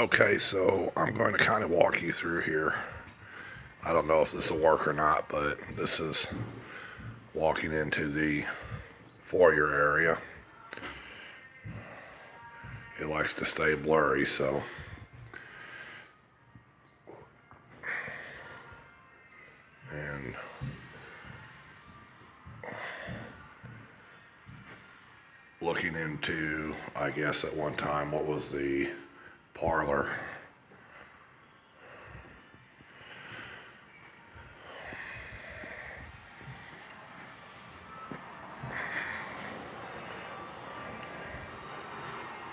Okay, so I'm going to kind of walk you through here. I don't know if this will work or not, but this is walking into the foyer area. It likes to stay blurry, so and looking into, I guess at one time, what was the parlor.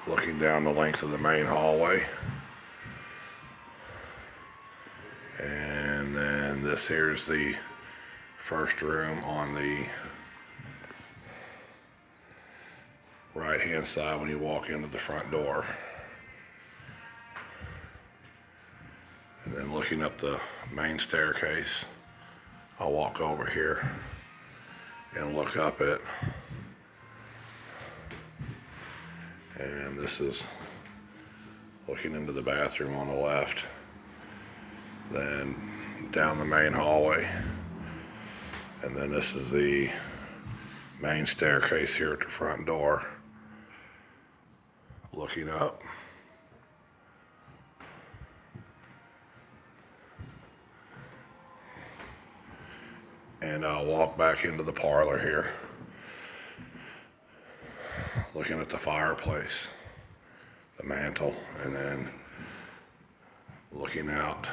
Looking down the length of the main hallway. And then this here's the first room on the right hand side when you walk into the front door. And then looking up the main staircase, I'll walk over here and look up it. And this is looking into the bathroom on the left. Then down the main hallway. And then this is the main staircase here at the front door. Looking up. And I'll walk back into the parlor here. Looking at the fireplace, the mantle, and then looking out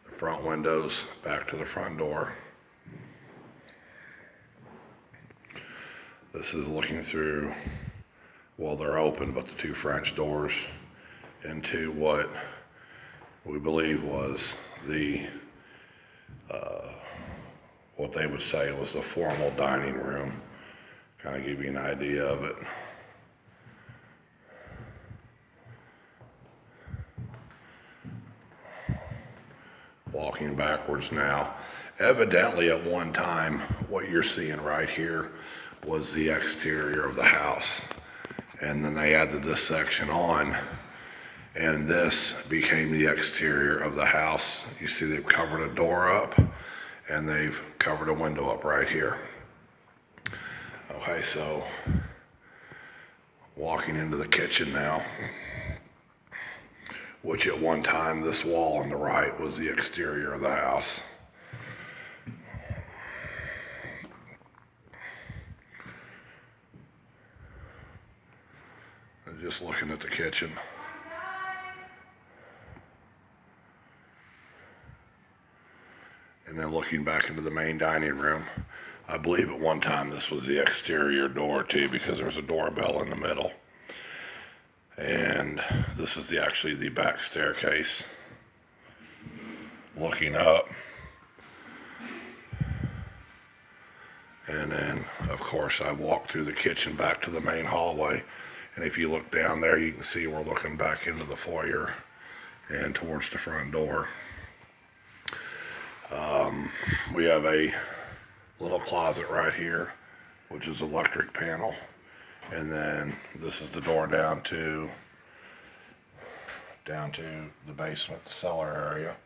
the front windows back to the front door. This is looking through, well, they're open, but the two French doors into what we believe was the what they would say was the formal dining room. Kind of give you an idea of it. Walking backwards now. Evidently at one time, what you're seeing right here was the exterior of the house. And then they added this section on, and this became the exterior of the house. You see they've covered a door up, and they've covered a window up right here. Okay, so walking into the kitchen now, which at one time this wall on the right was the exterior of the house. And just looking at the kitchen. And then looking back into the main dining room. I believe at one time this was the exterior door too, because there's a doorbell in the middle. And this is actually the back staircase. Looking up. And then, of course, I walked through the kitchen back to the main hallway. And if you look down there, you can see we're looking back into the foyer and towards the front door. We have a little closet right here, which is electric panel. And then this is the door down to the basement, the cellar area.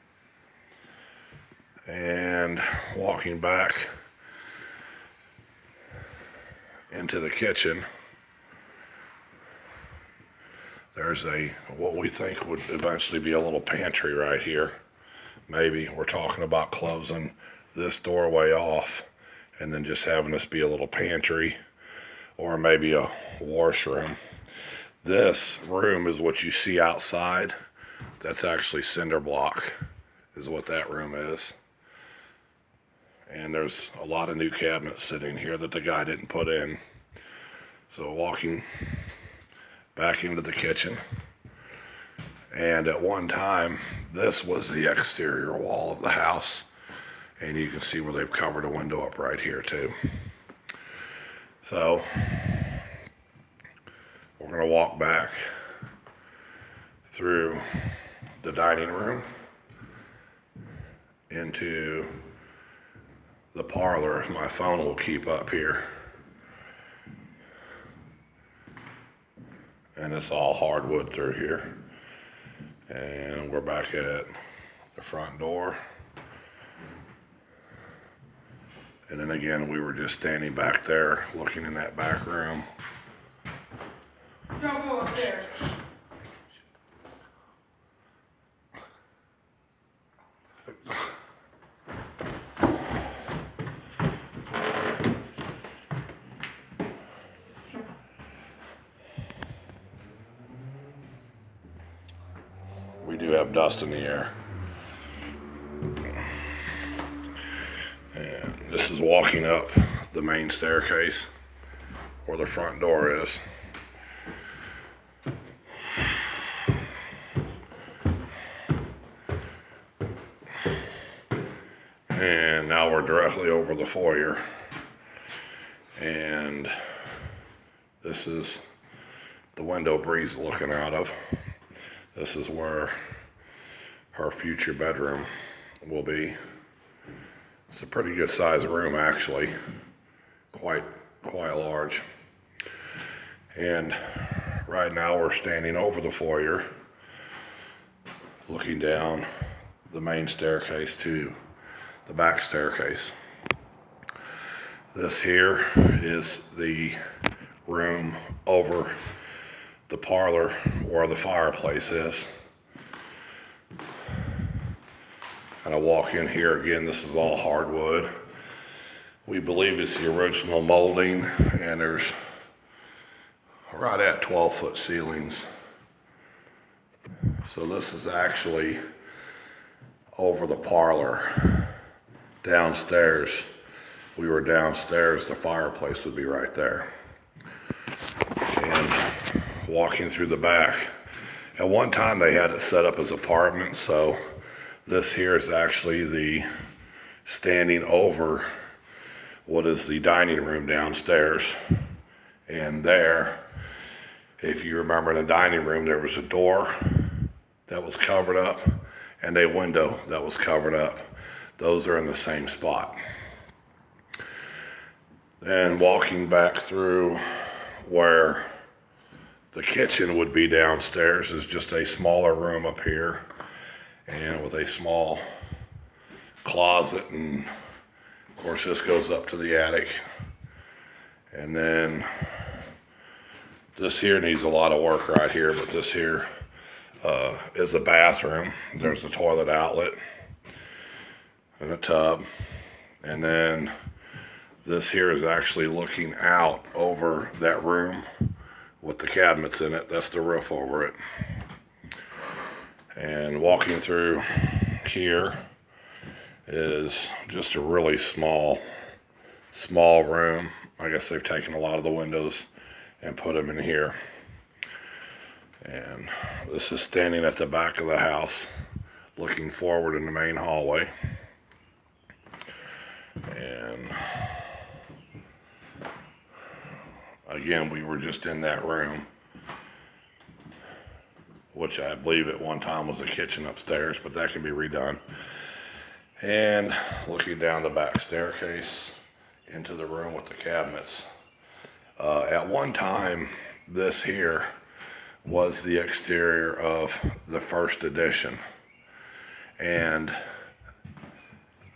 And walking back into the kitchen, there's what we think would eventually be a little pantry right here. Maybe we're talking about closing this doorway off and then just having this be a little pantry or maybe a washroom. This room is what you see outside. That's actually cinder block is what that room is. And there's a lot of new cabinets sitting here that the guy didn't put in. So walking back into the kitchen. And at one time, this was the exterior wall of the house. And you can see where they've covered a window up right here too. So we're going to walk back through the dining room into the parlor, if my phone will keep up here. And it's all hardwood through here. And we're back at the front door. And then again, we were just standing back there looking in that back room. Don't go up there. We do have dust in the air. And this is walking up the main staircase where the front door is. And now we're directly over the foyer. And this is the window Bree's looking out of. This is where her future bedroom will be. It's a pretty good sized room, actually. Quite large. And right now we're standing over the foyer, looking down the main staircase to the back staircase. This here is the room over the parlor where the fireplace is. And I walk in here again, this is all hardwood. We believe it's the original molding, and there's right at 12-foot ceilings. So this is actually over the parlor. Downstairs, we were downstairs, the fireplace would be right there. And walking through the back, at one time they had it set up as apartments, so this here is actually the standing over what is the dining room downstairs. And there, if you remember, in the dining room there was a door that was covered up and a window that was covered up. Those are in the same spot. And walking back through where the kitchen would be downstairs is just a smaller room up here, and with a small closet, and of course this goes up to the attic. And then this here needs a lot of work right here, but this here is a bathroom. There's a toilet outlet and a tub. And then this here is actually looking out over that room with the cabinets in it. That's the roof over it. And walking through here is just a really small room. I guess they've taken a lot of the windows and put them in here. And this is standing at the back of the house, looking forward in the main hallway. And again, we were just in that room, which I believe at one time was a kitchen upstairs, but that can be redone. And looking down the back staircase into the room with the cabinets. At one time, this here was the exterior of the first edition. And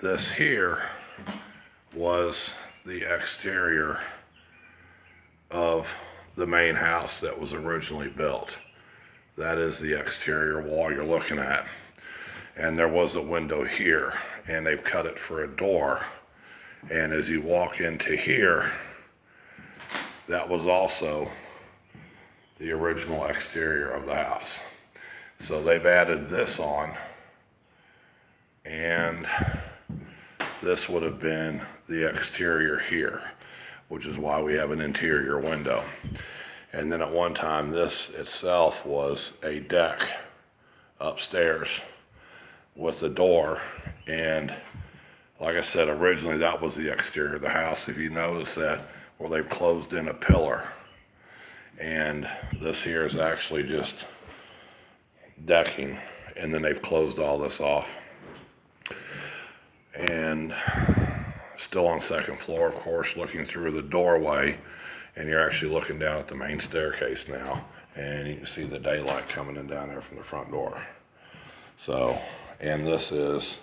this here was the exterior of the main house that was originally built. That is the exterior wall you're looking at. And there was a window here, and they've cut it for a door. And as you walk into here, that was also the original exterior of the house. So they've added this on, and this would have been the exterior here, which is why we have an interior window. And then at one time, this itself was a deck upstairs with a door. And like I said, originally that was the exterior of the house. If you notice that, where they've closed in a pillar. And this here is actually just decking, and then they've closed all this off. And still on second floor, of course, looking through the doorway, and you're actually looking down at the main staircase now, and you can see the daylight coming in down there from the front door. So, and this is,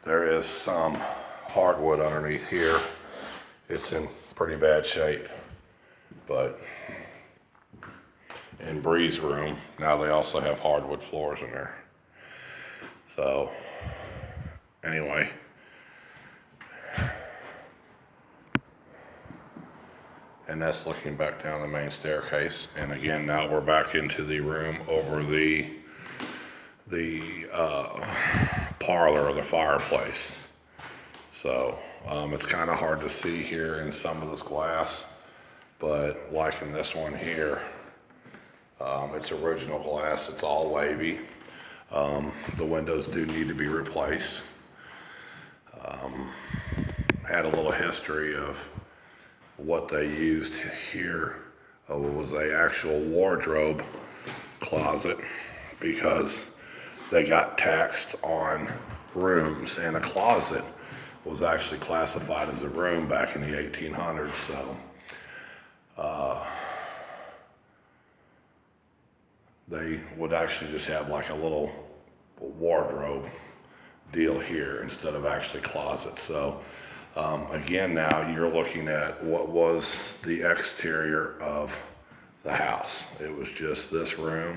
there is some hardwood underneath here. It's in pretty bad shape, but in Bree's room, now they also have hardwood floors in there. So, anyway. And that's looking back down the main staircase. And again, now we're back into the room over the parlor or the fireplace. So it's kind of hard to see here in some of this glass, but like in this one here, it's original glass. It's all wavy. The windows do need to be replaced. Had a little history of what they used here. It was a actual wardrobe closet because they got taxed on rooms, and a closet was actually classified as a room back in the 1800s. So they would actually just have like a little wardrobe deal here instead of actually closets. So again, now you're looking at what was the exterior of the house. It was just this room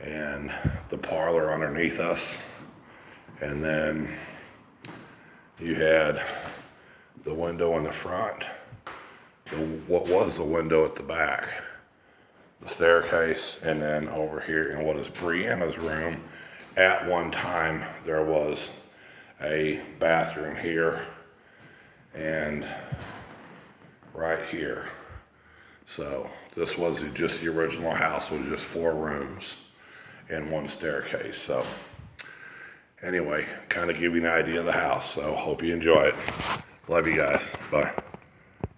and the parlor underneath us. And then you had the window in the front, what was the window at the back, the staircase, and then over here in what is Brianna's room. At one time, there was a bathroom here and right here. So this was just the original house, was just 4 rooms and 1 staircase. So anyway, kind of give you an idea of the house. So hope you enjoy it. Love you guys. Bye.